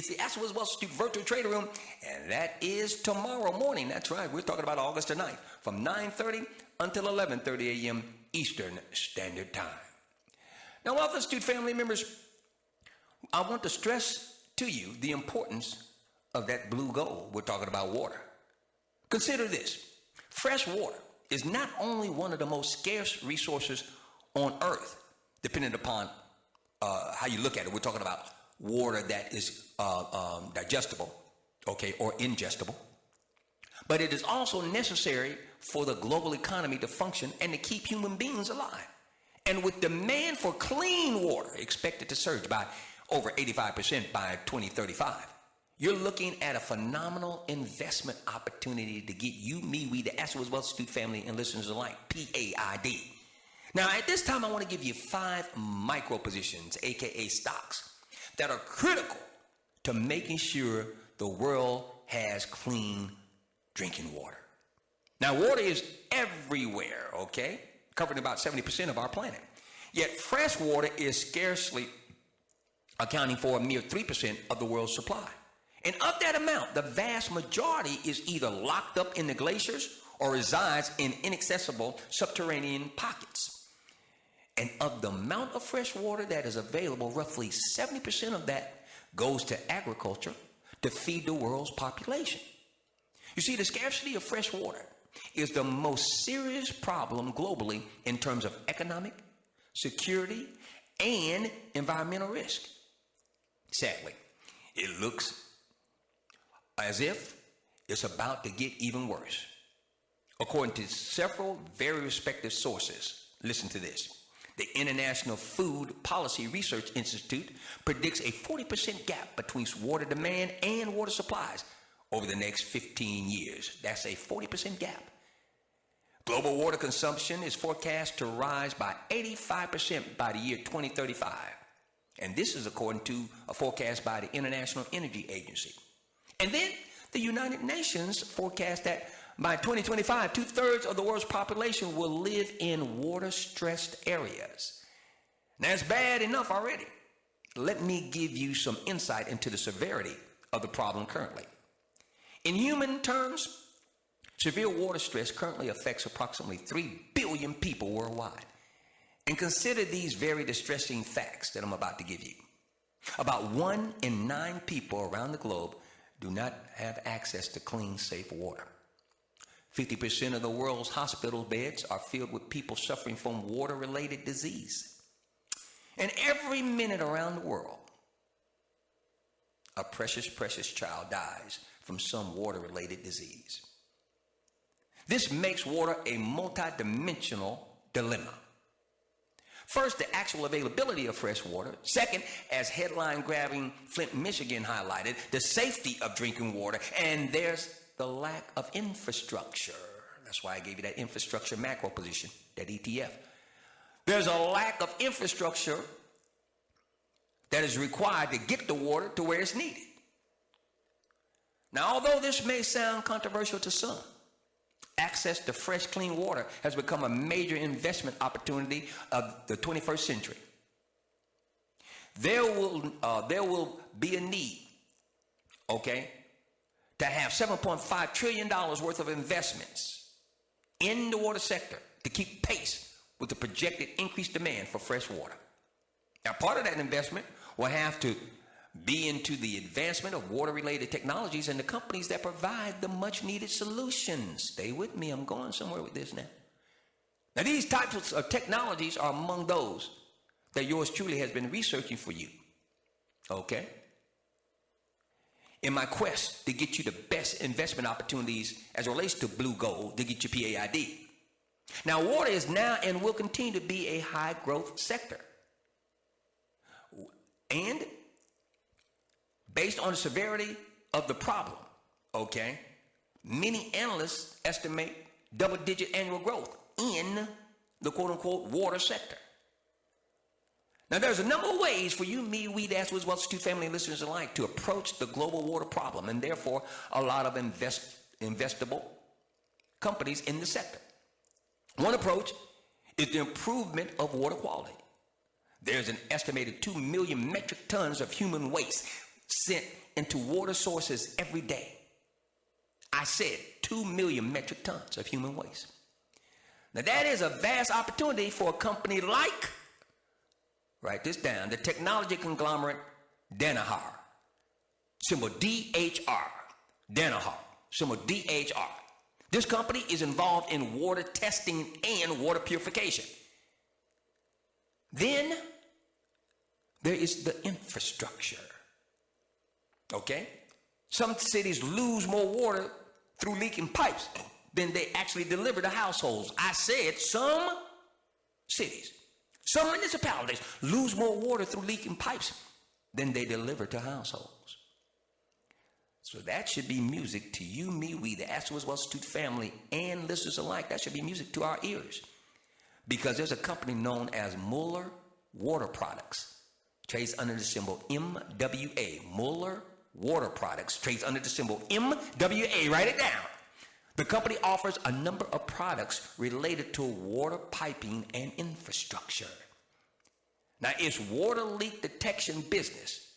It's the Ask the Wiz Wall Street Virtual Trader Room, and that is tomorrow morning. That's right. We're talking about August the 9th from 9:30 until 11:30 a.m. Eastern Standard Time. Now, Wealth Institute family members, I want to stress to you the importance of that blue gold. We're talking about water. Consider this. Fresh water is not only one of the most scarce resources on earth, depending upon how you look at it. We're talking about water that is digestible, okay, or ingestible. But it is also necessary for the global economy to function and to keep human beings alive. And with demand for clean water expected to surge by over 85% by 2035, you're looking at a phenomenal investment opportunity to get you, me, we, the Ask the Wiz Wealth Institute family and listeners alike, P.A.I.D. Now, at this time, I want to give you 5 micro positions, aka stocks, that are critical to making sure the world has clean drinking water. Now, water is everywhere, okay? Covering about 70% of our planet. Yet fresh water is scarcely accounting for a mere 3% of the world's supply. And of that amount, the vast majority is either locked up in the glaciers or resides in inaccessible subterranean pockets. And of the amount of fresh water that is available, roughly 70% of that goes to agriculture to feed the world's population. You see, the scarcity of fresh water is the most serious problem globally in terms of economic, security, and environmental risk. Sadly, it looks as if it's about to get even worse. According to several very respected sources, listen to this. The International Food Policy Research Institute predicts a 40% gap between water demand and water supplies over the next 15 years. That's a 40% gap. Global water consumption is forecast to rise by 85% by the year 2035. And this is according to a forecast by the International Energy Agency. And then the United Nations forecast that by 2025, 2/3 of the world's population will live in water-stressed areas. Now, it's bad enough already. Let me give you some insight into the severity of the problem currently. In human terms, severe water stress currently affects approximately 3 billion people worldwide. And consider these very distressing facts that I'm about to give you. About 1 in 9 people around the globe do not have access to clean, safe water. 50% of the world's hospital beds are filled with people suffering from water-related disease. And every minute around the world, a precious, precious child dies from some water-related disease. This makes water a multidimensional dilemma. First, the actual availability of fresh water. Second, as headline-grabbing Flint, Michigan highlighted, the safety of drinking water. And there's the lack of infrastructure. That's why I gave you that infrastructure macro position, that ETF. There's a lack of infrastructure that is required to get the water to where it's needed. Now, although this may sound controversial to some, access to fresh, clean water has become a major investment opportunity of the 21st century. There will be a need, okay, to have $7.5 trillion worth of investments in the water sector to keep pace with the projected increased demand for fresh water. Now, part of that investment will have to be into the advancement of water-related technologies and the companies that provide the much-needed solutions. Stay with me. I'm going somewhere with this now. Now, these types of technologies are among those that yours truly has been researching for you. Okay? In my quest to get you the best investment opportunities as it relates to blue gold, to get you P.A.I.D. Now, water is now and will continue to be a high-growth sector. And based on the severity of the problem, okay, many analysts estimate double-digit annual growth in the quote-unquote water sector. Now, there's a number of ways for you, me, we, the Ask the Wiz Wealth Institute family listeners alike to approach the global water problem, and therefore a lot of investable companies in the sector. One approach is the improvement of water quality. There's an estimated 2 million metric tons of human waste sent into water sources every day. I said 2 million metric tons of human waste. Now that is a vast opportunity for a company like, write this down, the technology conglomerate Danaher, symbol DHR, Danaher, symbol DHR. This company is involved in water testing and water purification. Then there is the infrastructure. Okay? Some cities lose more water through leaking pipes than they actually deliver to households. I said some cities, some municipalities lose more water through leaking pipes than they deliver to households. So that should be music to you, me, we, the Ask the Wiz Institute family, and listeners alike. That should be music to our ears. Because there's a company known as Mueller Water Products, trades under the symbol MWA. Mueller Water Products trades under the symbol MWA. Write it down. The company offers a number of products related to water piping and infrastructure. Now, its water leak detection business,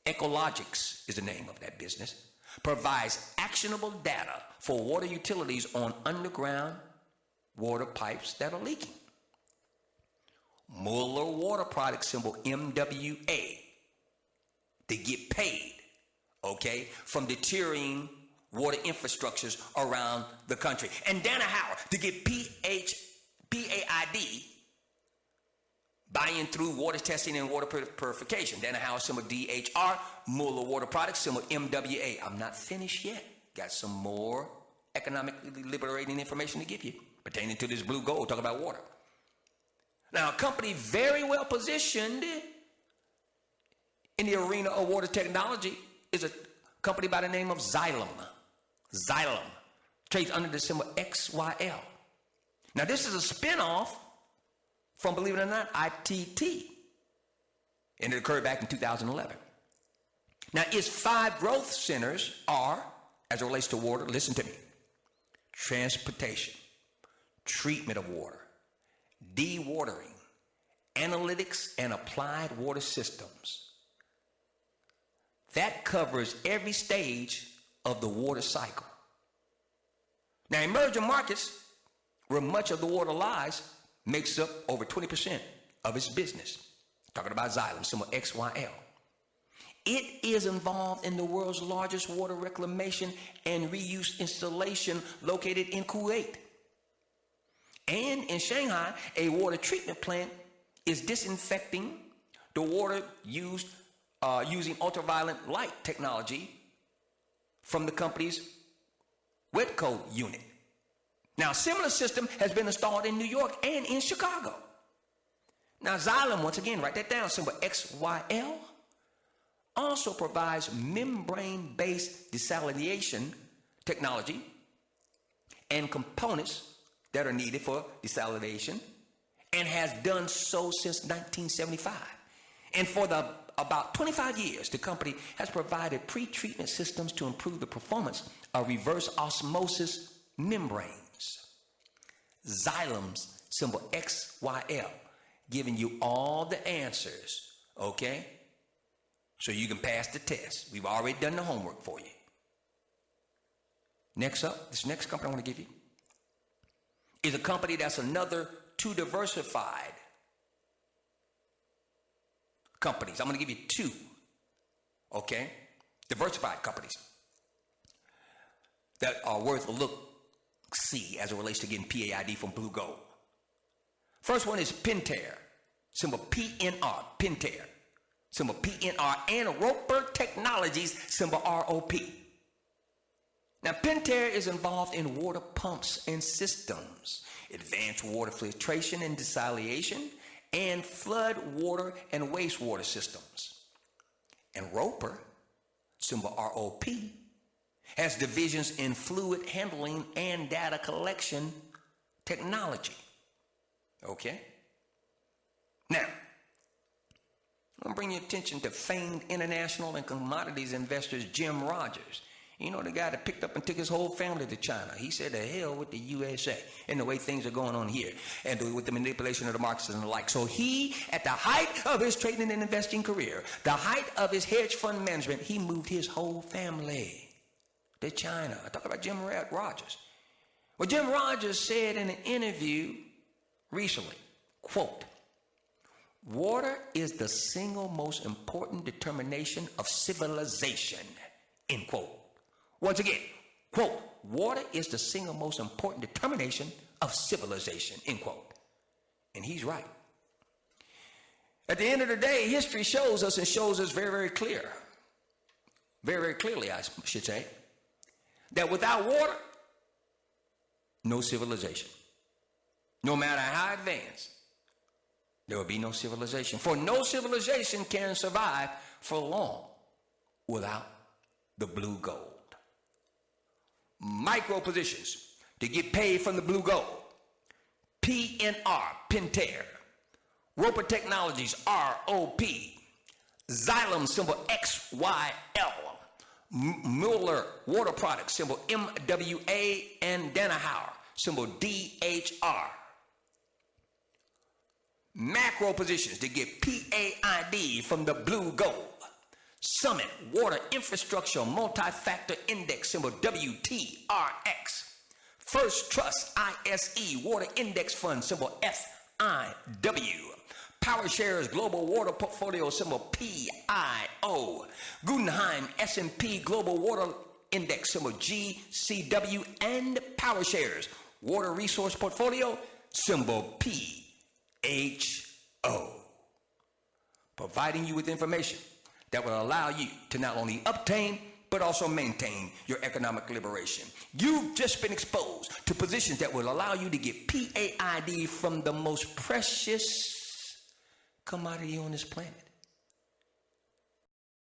Ecologics is the name of that business, provides actionable data for water utilities on underground water pipes that are leaking. Mueller Water Products, symbol MWA, they get paid, okay, from deteriorating water infrastructures around the country. And Danaher to get P.A.I.D, buy-in through water testing and water purification. Danaher, symbol DHR, Mueller Water Products, symbol MWA. I'm not finished yet. Got some more economically liberating information to give you pertaining to this blue gold, talk about water. Now, a company very well positioned in the arena of water technology is a company by the name of Xylem. Xylem trades under the symbol XYL. Now, this is a spinoff from, believe it or not, ITT. And it occurred back in 2011. Now, its 5 growth centers are, as it relates to water, listen to me: transportation, treatment of water, dewatering, analytics, and applied water systems. That covers every stage of the water cycle. Now, emerging markets, where much of the water lies, makes up over 20% of its business. Talking about Xylem, symbol XYL. It is involved in the world's largest water reclamation and reuse installation located in Kuwait. And in Shanghai, a water treatment plant is disinfecting the water used using ultraviolet light technology from the company's wet coat unit. Now, a similar system has been installed in New York and in Chicago. Now, Xylem, once again, write that down, symbol XYL, also provides membrane-based desalination technology and components that are needed for desalination, and has done so since 1975. And for about 25 years, the company has provided pre-treatment systems to improve the performance of reverse osmosis membranes. Xylem's symbol XYL, giving you all the answers, okay? So you can pass the test. We've already done the homework for you. Next up, this next company I want to give you is a company that's another 2 diversified companies. I'm going to give you 2, okay? Diversified companies that are worth a look-see as it relates to getting P.A.I.D from Blue Gold. First one is Pentair, symbol PNR, Pentair, symbol PNR, and Roper Technologies, symbol ROP. Now, Pentair is involved in water pumps and systems, advanced water filtration and desalination, and flood water and wastewater systems. And Roper, symbol ROP, has divisions in fluid handling and data collection technology. Okay? Now, I'm going to bring your attention to famed international and commodities investors Jim Rogers You know, the guy that picked up and took his whole family to China. He said, the hell with the USA and the way things are going on here and with the manipulation of the markets and the like. So he, at the height of his trading and investing career, the height of his hedge fund management, he moved his whole family to China. I talk about Jim Rogers. Well, Jim Rogers said in an interview recently, quote, water is the single most important determination of civilization, end quote. Once again, quote, water is the single most important determination of civilization, end quote. And he's right. At the end of the day, history shows us and shows us very, very clear, very, very clearly, I should say, that without water, no civilization. No matter how advanced, there will be no civilization. For no civilization can survive for long without the blue gold. Micro positions to get paid from the blue gold. PNR, Pentair. Roper Technologies, ROP. Xylem, symbol XYL. Mueller Water Products, symbol MWA. And Danaher, symbol DHR. Macro positions to get P.A.I.D from the blue gold. Summit Water Infrastructure Multi-Factor Index, symbol WTRX. First Trust ISE Water Index Fund, symbol FIW. PowerShares Global Water Portfolio, symbol PIO. Guggenheim S&P Global Water Index, symbol GCW. And PowerShares Water Resource Portfolio, symbol PHO. Providing you with information that will allow you to not only obtain, but also maintain your economic liberation. You've just been exposed to positions that will allow you to get P.A.I.D from the most precious commodity on this planet.